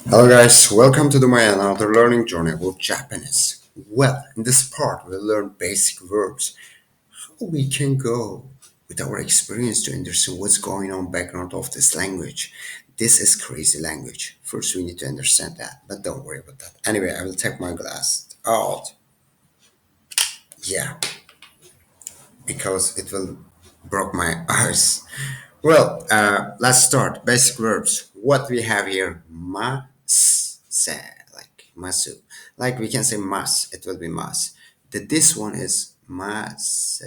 Hello guys, welcome to my another learning journey with Japanese. Well, in this part we'll learn basic verbs. How we can go with our experience to understand what's going on background of this language. This is crazy language. First we need to understand that, but don't worry about that. Anyway, I will take my glass out. Yeah, because it will broke my eyes. Well, let's start. Basic verbs. What we have here, mas, like masu. Like we can say mas, it will be mas. This one is mas,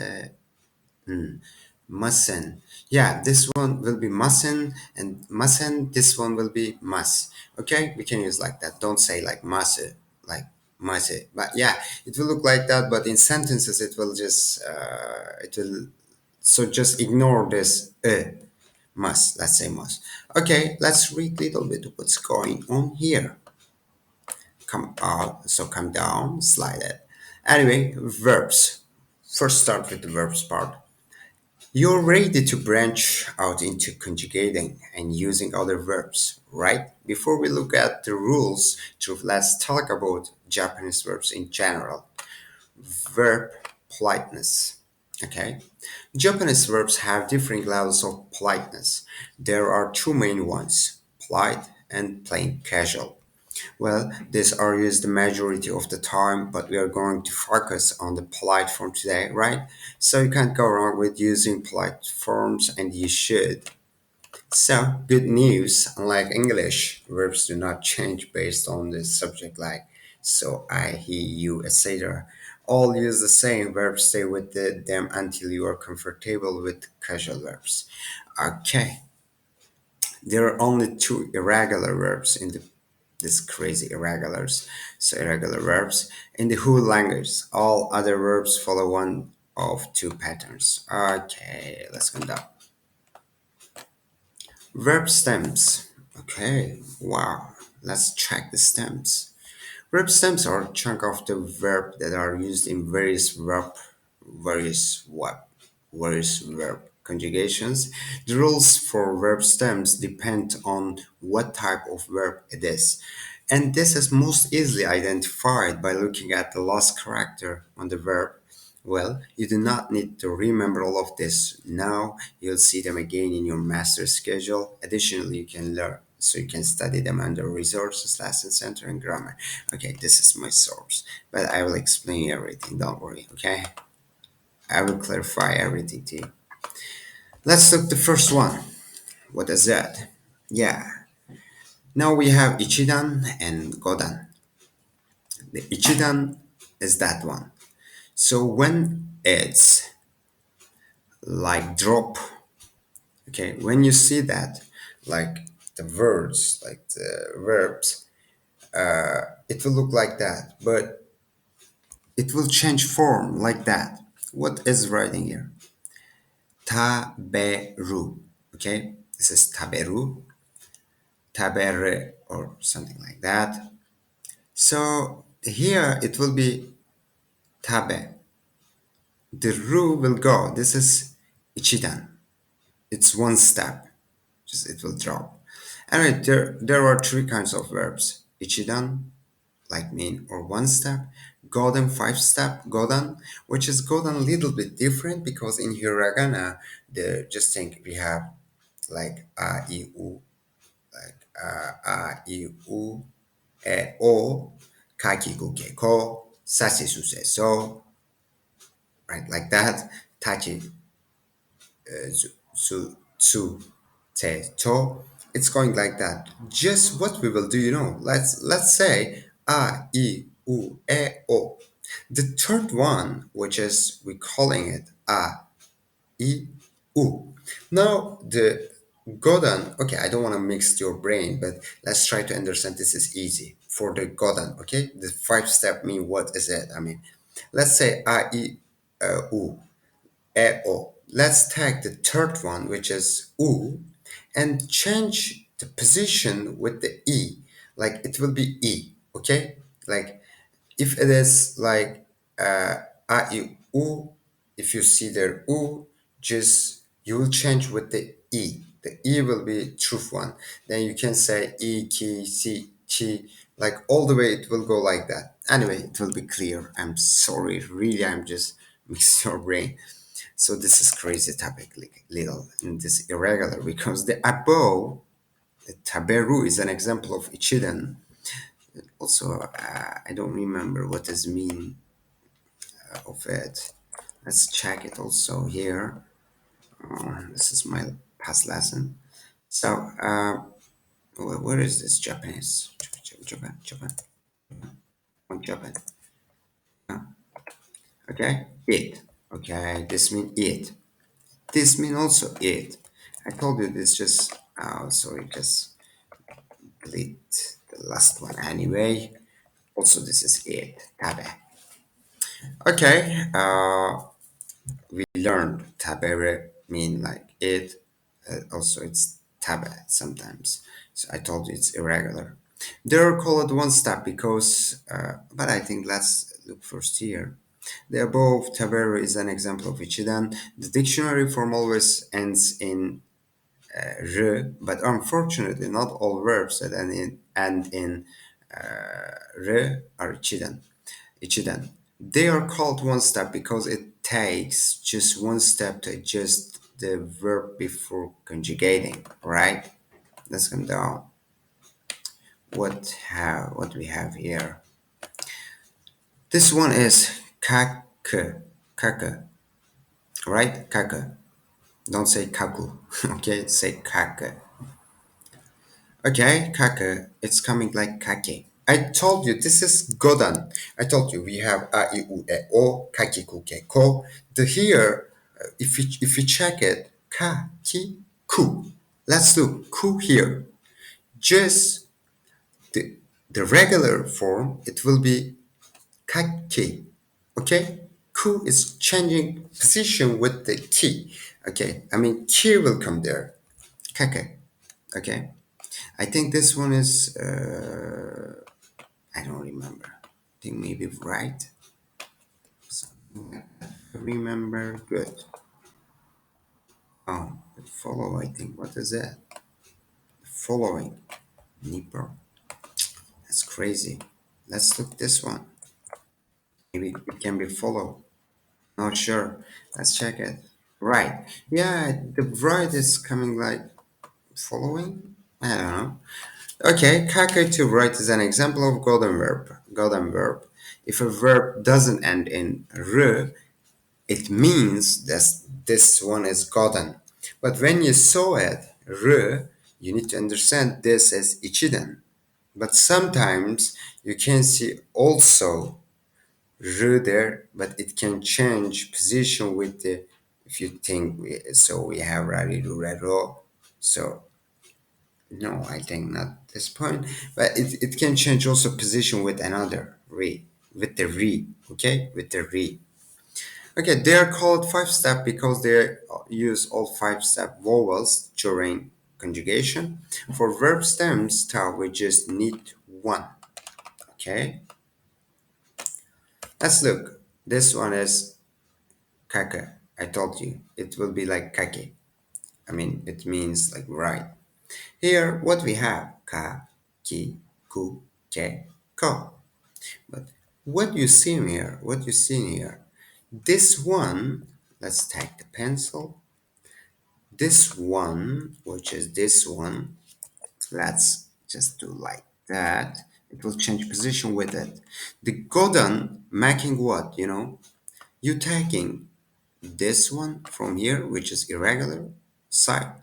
musen. Yeah, this one will be musen, and musen, this one will be mas. Okay, we can use like that. Don't say like masu, like mase. But yeah, it will look like that, but in sentences, it will just, so just ignore this must. Let's say must. Okay, let's read a little bit of what's going on here. Come up, so come down, slide it. Anyway, verbs. First, start with the verbs part. You're ready to branch out into conjugating and using other verbs, right? Before we look at the rules, let's talk about Japanese verbs in general. Verb politeness. Okay. Japanese verbs have different levels of politeness. There are two main ones, polite and plain casual. Well, these are used the majority of the time, but we are going to focus on the polite form today, right? So you can't go wrong with using polite forms, and you should. So, good news, unlike English, verbs do not change based on the subject like so, I, he, you, etc. All use the same verbs, stay with them until you are comfortable with casual verbs. Okay, there are only two irregular verbs in this crazy irregulars. So irregular verbs in the whole language. All other verbs follow one of two patterns. Okay, let's go down. Verb stems. Okay, wow. Let's check the stems. Verb stems are a chunk of the verb that are used in various what various verb conjugations. The rules for verb stems depend on what type of verb it is. And this is most easily identified by looking at the last character on the verb. Well, you do not need to remember all of this now. You'll see them again in your master schedule. Additionally, you can learn so you can study them under resources, lesson center, and grammar. Okay, this is my source, but I will explain everything. Don't worry. Okay, I will clarify everything to you. Let's look the first one. What is that? Yeah. Now we have Ichidan and Godan. The Ichidan is that one. So when it's like drop, okay, when you see that, like the words, like the verbs, it will look like that, but it will change form like that. What is writing here? Taberu. Okay, this is taberu, tabere, or something like that. So here it will be tabe. The ru will go. This is ichidan. It's one step. Just it will drop. Anyway, there are three kinds of verbs. Ichidan, like mean or one step. Godan, five step. Godan, which is Godan a little bit different because in hiragana, the just think we have like a, I, u, like a, I, u, e, o, kaki, gu, ke, ko, sashi, su, se, so, right, like that. Tachi, su, su, te, to. It's going like that. Just what we will do, let's say a, I, u, e, o. The third one, which is we calling it a, I, U. Now the Godan, okay, I don't want to mix your brain, but let's try to understand this is easy. For the Godan, okay? The five step mean what is it? I mean, let's say A, I, U, E, O. Let's take the third one, which is U, and change the position with the E. Like it will be E, okay? Like if it is like a, I, U, if you see there U, just you will change with the E. The E will be truth one. Then you can say E, K, C, chi, like all the way it will go like that. Anyway, it will be clear. I'm sorry, really, I'm just mixing your brain. So this is crazy topic, like little, and this irregular because the above, the taberu is an example of ichidan. Also, I don't remember what is mean of it. Let's check it also here. This is my past lesson. So, where is this Japanese? Japan, Japan, Japan. Okay, it. Okay, this mean it. This mean also it. I told you this just. Oh, sorry, just delete the last one anyway. Also, this is it. Tabe. Okay. We learned tabere mean like it. Also, it's tabe sometimes. So I told you it's irregular. They're called one step because, but I think let's look first here. The above tabere is an example of Ichidan. The dictionary form always ends in r, but unfortunately, not all verbs that end in r are Ichidan. Ichidan. They are called one step because it takes just one step to adjust the verb before conjugating, right? Let's come down. What we have here? This one is kake, kake, right? Kake. Don't say kaku, okay? Say kake. Okay, kake. It's coming like kake. I told you this is Godan. I told you we have a, I, u, e, o, kaki, ku, ke, ko. The here, if you check it, ka, ki, ku. Let's do ku here. Just the the regular form, it will be kake. Okay, ku is changing position with the ki. Okay, I mean ki will come there. Kake. Okay. I think this one is, I don't remember. I think maybe right. So, remember, good. Oh, follow, I think. What is that? Following. Nipper. That's crazy. Let's look this one. Maybe it can be follow. Not sure. Let's check it. Right. Yeah, the right is coming like following. I don't know. Okay, kake to write is an example of golden verb. Golden verb. If a verb doesn't end in r, it means that this one is golden. But when you saw it, r, you need to understand this as ichidan. But sometimes you can see also r there, but it can change position with the, if you think so we have rariru raro. So no, I think not this point, but it can change also position with another re, with the re, okay, with the re. Okay, they are called five step because they use all five step vowels during conjugation. For verb stems, we just need one. Okay, let's look. This one is kake. I told you it will be like kake. I mean, it means like right. Here, what we have ka, ki, ku, ke, ko. But what you see here, what you see here, this one, let's take the pencil. This one, which is this one, let's just do like that. It will change position with it. The golden making what, you taking this one from here, which is irregular side,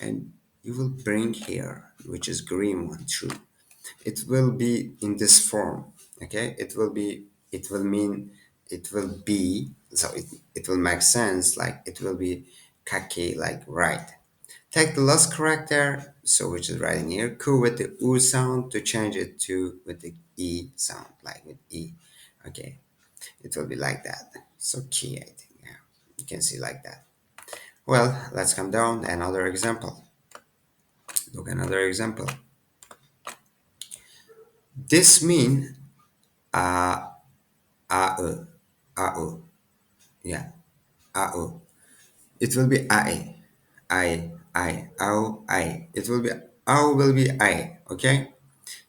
and you will bring here, which is green one, true. It will be in this form. Okay, it will mean, it will be, so it will make sense, like it will be kake, like right. Take the last character, so which is right in here, ku with the u sound to change it to with the e sound, like with e. Okay, it will be like that. So key, I think, yeah, you can see like that. Well, let's come down another example. Look, another example. This mean a, a, yeah, ao. It will be I, ow, I. It will be ow will be I. Okay.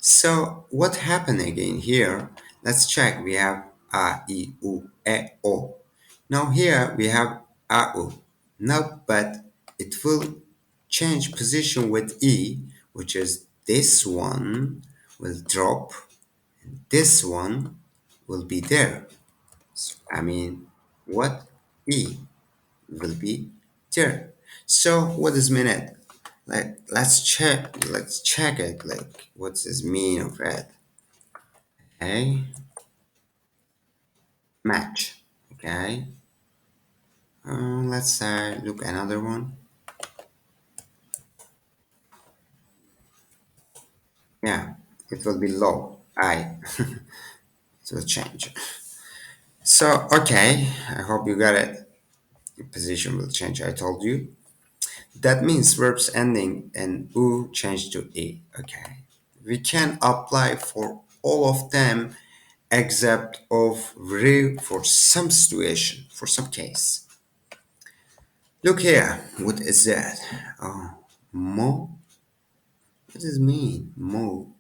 So what happened again here? Let's check. We have a, I, U, E, O. Now here we have a, U. Now, but it will change position with E, which is this one will drop. This one will be there. I mean, what E will be there. So what does mean it? Like let's check it. Like what's this mean of it? Okay, match. Okay, let's look another one. Yeah, it will be low. I it will change. So okay, I hope you got it. The position will change. I told you. That means verbs ending in u change to e. Okay, we can apply for all of them except of re for some situation, for some case. Look here, what is that? Oh, mo. What does it mean? Mo.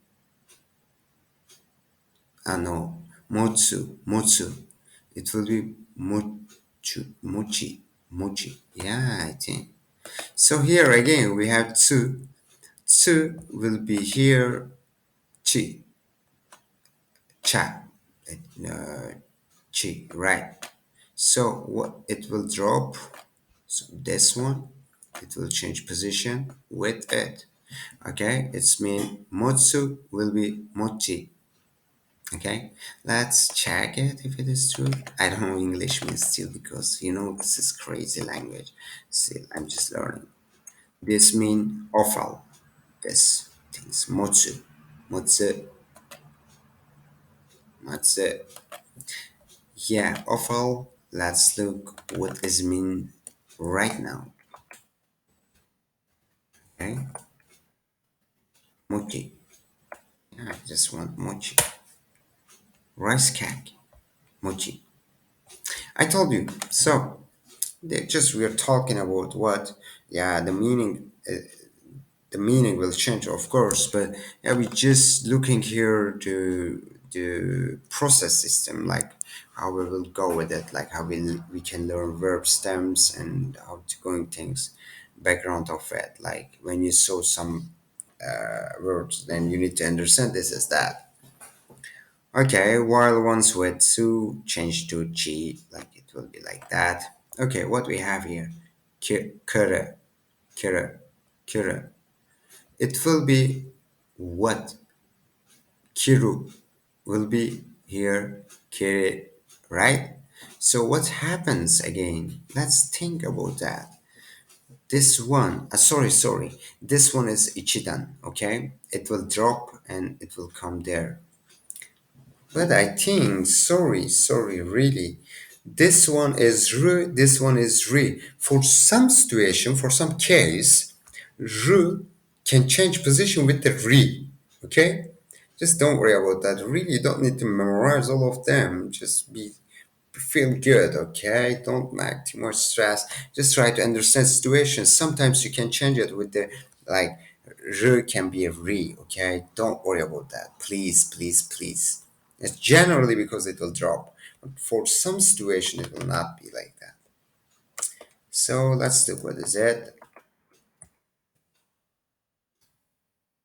Ah no, motsu, motsu. It will be mochu, mochi, mochi. Yeah, I think. So here again we have two. Two will be here. Chi, cha, uh, chi. Right. So what it will drop. So this one, it will change position with it. Okay, it's mean motsu will be mochi. Okay, let's check it if it is true. I don't know English means still because this is crazy language. Still, I'm just learning. This mean offal. This things motsu, motsu, motsu. Yeah, offal. Let's look what is mean right now. Okay, mochi. Yeah, I just want mochi. Rice cake, mochi. I told you. So, just we are talking about what, yeah, the meaning will change, of course, but yeah, we just looking here to the process system, like how we will go with it, like how we can learn verb stems and how to going things, background of it. Like when you saw some words, then you need to understand this as that. Okay, while once with su change to chi, like it will be like that. Okay, what we have here, kere, kere, kere. It will be what? Kiru will be here, kere, right? So what happens again? Let's think about that. This one, sorry, this one is ichidan, okay? It will drop and it will come there. But I think, sorry, really, this one is ru, this one is re. For some situation, for some case, ru can change position with the re. Okay? Just don't worry about that. Really, you don't need to memorize all of them. Just feel good, okay? Don't make too much stress. Just try to understand situations. Sometimes you can change it with the like re can be a re, okay? Don't worry about that. Please, please, please. It's generally because it will drop. But for some situation it will not be like that. So let's look what is it.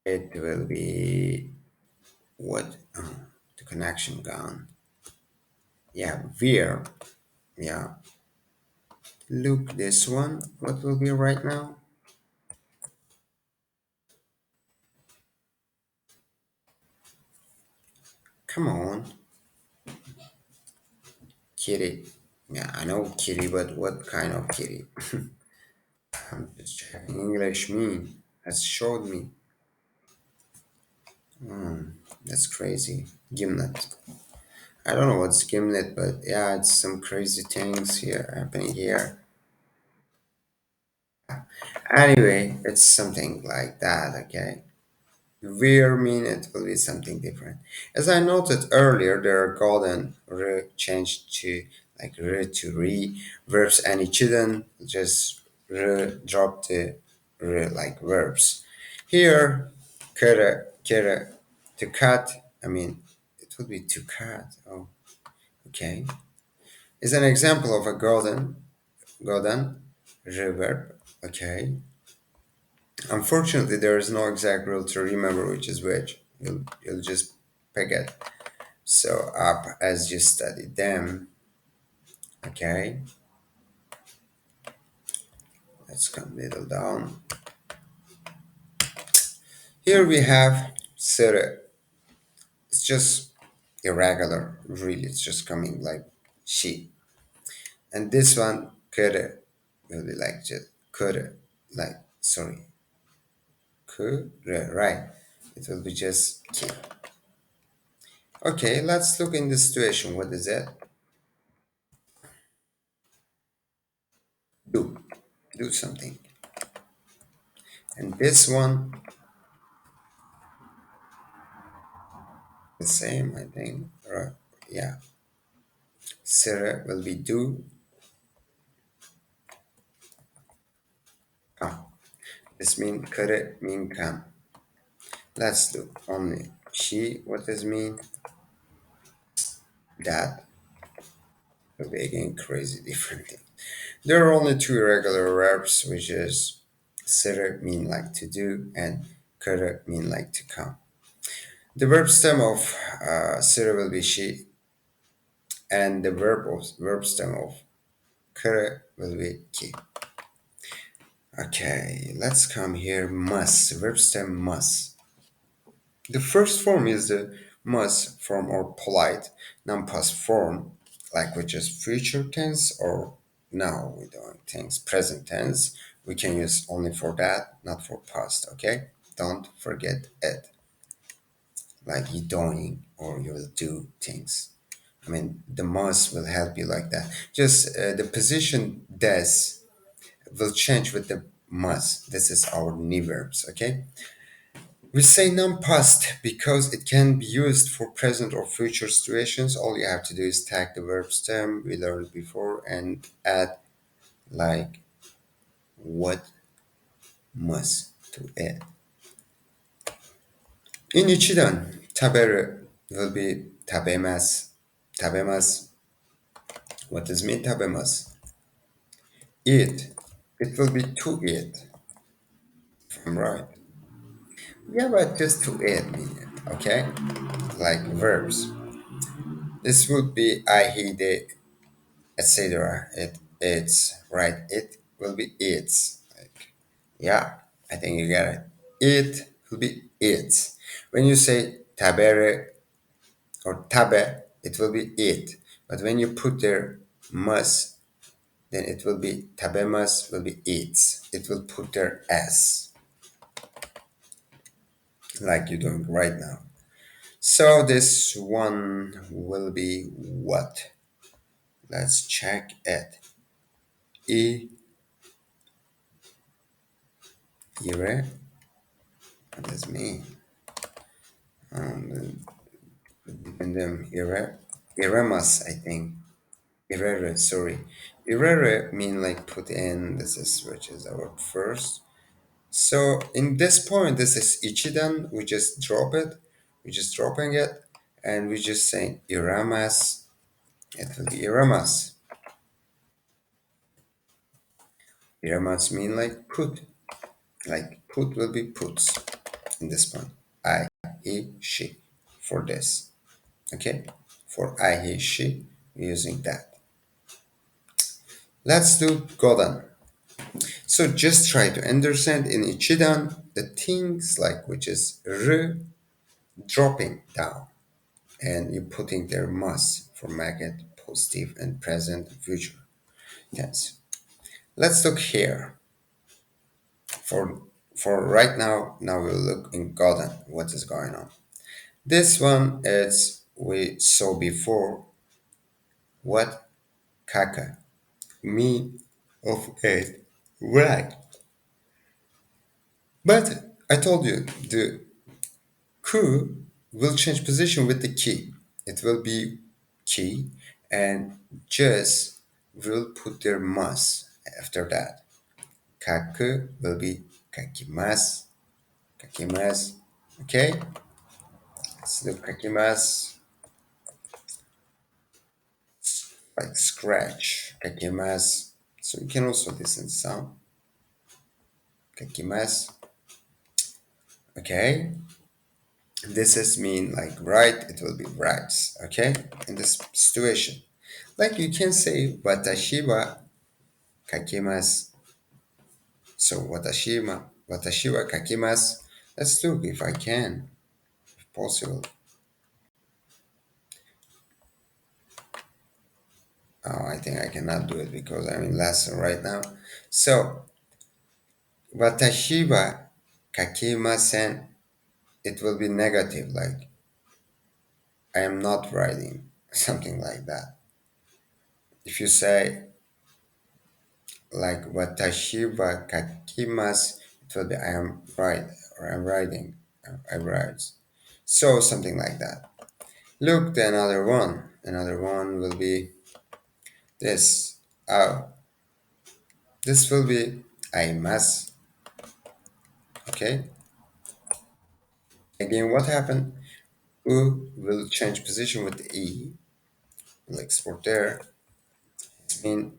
It will be what the connection gone. Yeah, veer. Yeah. Look this one. What will be right now? Come on. Kitty. Yeah, I know kitty, but what kind of kitty? I'm just checking English mean. Has showed me. That's crazy. Gimlet. I don't know what's gimlet, but yeah, it's some crazy things here happening here. Anyway, it's something like that, okay? Veer mean it will be something different. As I noted earlier, there are golden re changed to like re to re verbs and it shouldn't just re drop the re like verbs. Here, kere, kere, To cut, I mean, it would be to cut. Oh, okay. Is an example of a golden reverb. Okay. Unfortunately, there is no exact rule to remember which is which. You'll just pick it. So up as you study them. Okay. Let's come little down. Here we have sere. It's just irregular, really. It's just coming like she. And this one, kere, will be like just kere, like, sorry, kere, right. It will be just ki. Okay, let's look in the situation. What is it? Do. Do something. And this one, the same, I think. Right. Yeah. Sere will be do. Come. This mean kere mean come. Let's do only she. What does mean? That will be again crazy differently. There are only two irregular verbs, which is sere mean like to do and kere mean like to come. The verb stem of sere will be she, and the verb stem of kere will be ki. Okay, let's come here. Must verb stem must. The first form is the must form or polite non-past form, like which is future tense or now we're doing things present tense. We can use only for that, not for past. Okay, don't forget it. Like you doing or you will do things. I mean, the must will help you like that. Just the position des will change with the must. This is our new verbs. Okay. We say non-past because it can be used for present or future situations. All you have to do is tag the verb stem we learned before and add like what must to it. In Ichidan, tabere will be tabemas. Tabemas. What does mean tabemas? Eat. It will be to eat. If I'm right. Yeah, but just to eat mean it, okay? Like verbs. This would be I, he, they, etc. It's right. It will be its. Like, yeah, I think you get it. It will be its. When you say tabere or tabe, it will be it. But when you put there must, then it will be tabemas will be its. It will put there s, like you're doing right now. So this one will be what? Let's check it. I, ire, what does mean? Um, and Iremas, I think. Irere, sorry. Irere mean like put in, this is which is our first. So in this point, this is Ichidan, we just drop it, we just dropping it, and we just saying Iramas, it will be Iramas. Iramas mean like put will be puts in this point. I, he, she, for this. Okay? For I, he, she, we're using that. Let's do Godan. So just try to understand in Ichidan the things like which is r dropping down and you putting their mas for maggot, positive and present future tense. Let's look here. For for right now, now we'll look in Godan what is going on. This one is we saw before what kaka me of it right. But I told you the ku will change position with the key. It will be key and just will put their mas after that. Kaku will be kakimas, kakimas. Okay? So kakimas, like scratch. Kakimas. So you can also listen to sound. Kakimas. Okay. This is mean like right, it will be rights. Okay. In this situation. Like you can say watashi wa kakimas. So watashi wa kakimas. Let's do if I can, if possible. Oh, I think I cannot do it because I'm in lesson right now. So watashi wa kakimasen. It will be negative, like I am not writing, something like that. If you say like watashi wa kakimasu, it will be I am right or I'm writing, I write. So something like that. Look, the another one. Another one will be this. Oh, this will be I must. Okay. Again, what happened? U will change position with the E. We'll export there. It mean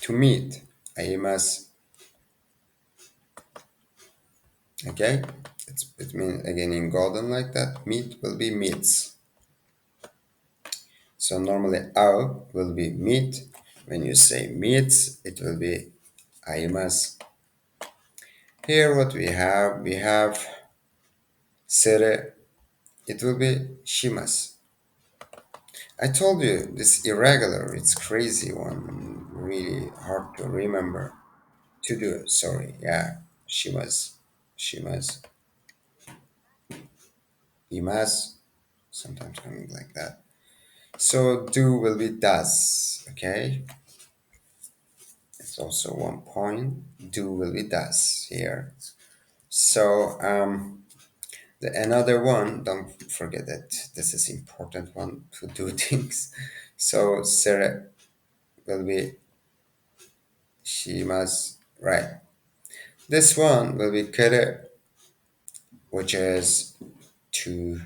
to meet. I must. Okay, it means again in golden like that. Meat will be meats. So normally ao will be meat. When you say meats, it will be aimas. Here what we have sere. It will be shimas. I told you this irregular. It's crazy one. Really hard to remember. To do. Sorry. Yeah. Shimas. Shimas. Imas. Sometimes coming like that. So do will be does, okay? It's also one point. Do will be does here. So the another one, don't forget that this is important one to do things. So Sarah will be she must right. This one will be kere, which is to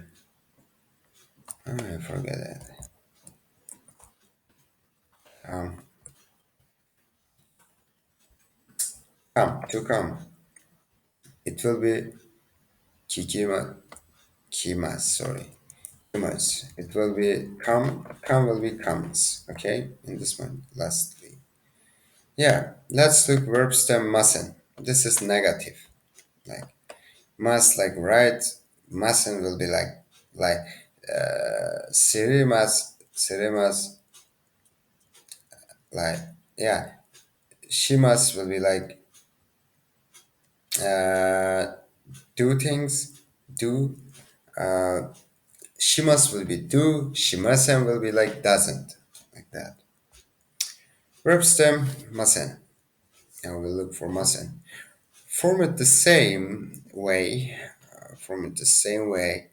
I forget it. Um, come to come. It will be kikima kimas. Sorry. Humans. It will be come. Come will be comes. Okay, in this one. Lastly, yeah. Let's look verb stem mustn't. This is negative. Like must, like right. Mustn't will be like serimas. Serimas. Like yeah. She must will be like uh, do things. Do. She must will be do. She mustn't will be like doesn't. Like that. Verb stem mustn't. And we'll look for mustn't. Form it the same way. Form it the same way.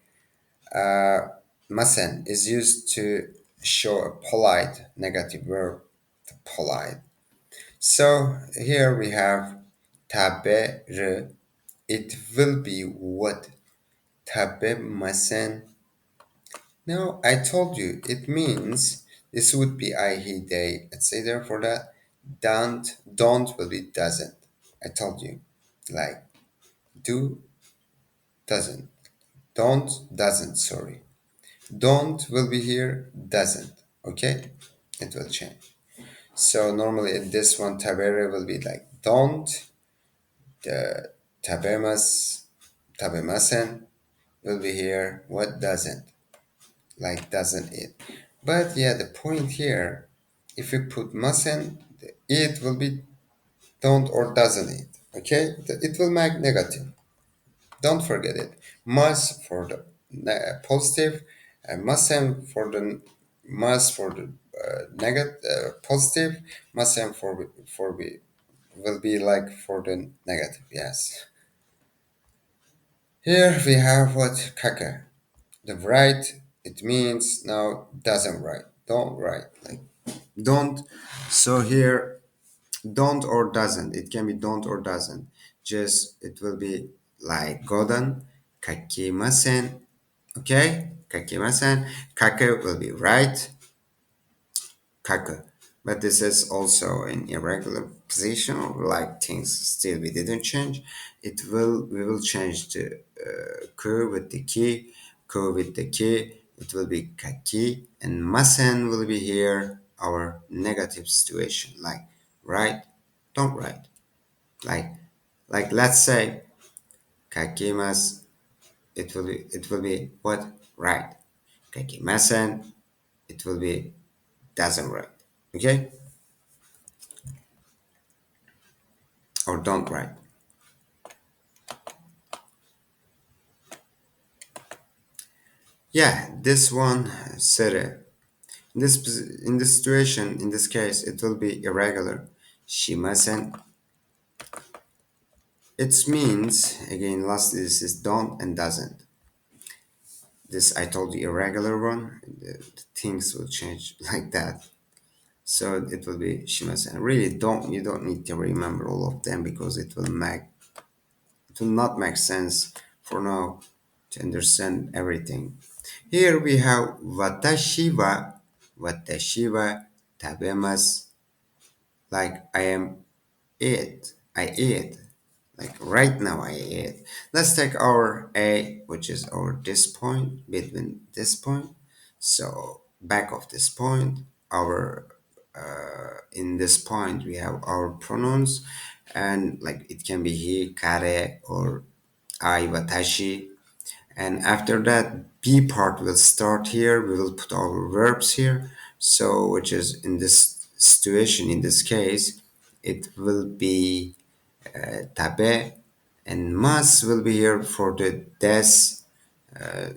Mustn't is used to show a polite negative verb. The polite. So here we have tabe. It will be what? Tabe mustn't. No, I told you. It means this would be I, he, they, etc. For that, don't will be doesn't. I told you. Like do doesn't. Don't doesn't, sorry. Don't will be here, doesn't. Okay? It will change. So normally in this one, tabere will be like don't, the tabemas, tabemasen will be here, what doesn't? Like doesn't it? But yeah, the point here, if you put mustn't, the it will be don't or doesn't it. Okay? It will make negative. Don't forget it. Must for the positive, and mustn't for the must for the negative positive, mustn't for be will be like for the negative. Yes. Here we have what kaka. The right it means now doesn't write. Don't write like don't. So here don't or doesn't. It can be don't or doesn't. Just it will be like Godin. kakimasen. Okay, kakimasen. Kake will be right. Kaka. But this is also an irregular position, like things still we didn't change. We will change the ku with the ki, ku with the ki. It will be kaki, and masen will be here our negative situation, like right, don't write. Like let's say kakimas, it will be what? Right. Kakimasen, it will be doesn't write. Okay? Or don't write. Yeah, this one said it. In this situation, in this case, it will be irregular. Shimasen. It means again. Lastly, this is don't and doesn't. This I told you irregular one. The things will change like that. So it will be shimasen. Really, don't you don't need to remember all of them because it will not make sense for now to understand everything. Here we have watashi wa tabemasu, like I am it. I ate. Like right now I ate. Let's take our A, which is our this point, between this point. So back of this point, our in this point we have our pronouns, and like it can be he, kare, or I, watashi. And after that, B part will start here. We will put our verbs here. So, which is in this situation, in this case, it will be tabe, and mas will be here for the des.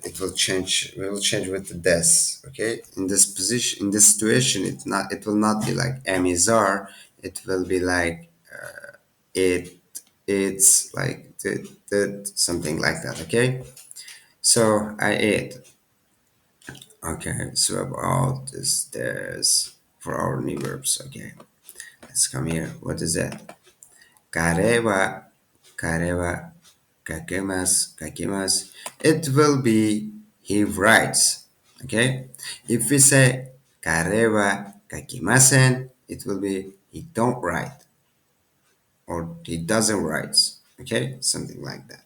It will change. We will change with the des. Okay. In this position, in this situation, it's not. It will not be like amizar. It will be like it. It's like something like that. Okay. So I ate. Okay, so about this for our new verbs. Okay, let's come here. What is that? Kareba, kareba, kakemas. It will be he writes. Okay, if we say kareba kakimasen, it will be he don't write or he doesn't write. Okay, something like that.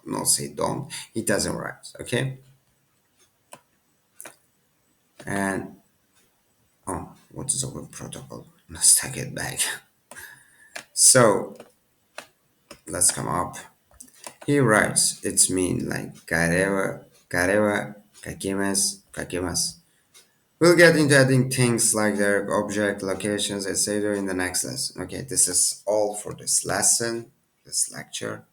No, say don't. He doesn't write. Okay, and oh, what is open protocol? Let's take it back. So let's come up. He writes, it's mean like kareva, kakemas. We'll get into adding things like their object, locations, etc. in the next lesson. Okay, this is all for this lesson, this lecture.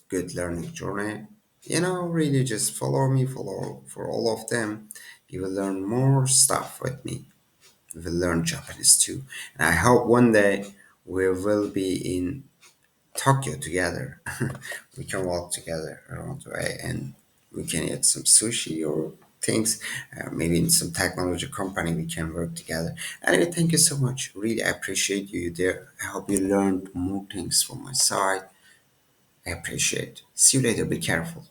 Good learning journey. Really just follow me, follow for all of them. You will learn more stuff with me. We will learn Japanese too. And I hope one day we will be in Tokyo together. We can walk together around the way and we can eat some sushi or things. Maybe in some technology company we can work together. Anyway, thank you so much. Really, I appreciate you there. I hope you learned more things from my side. I appreciate. See you later. Be careful.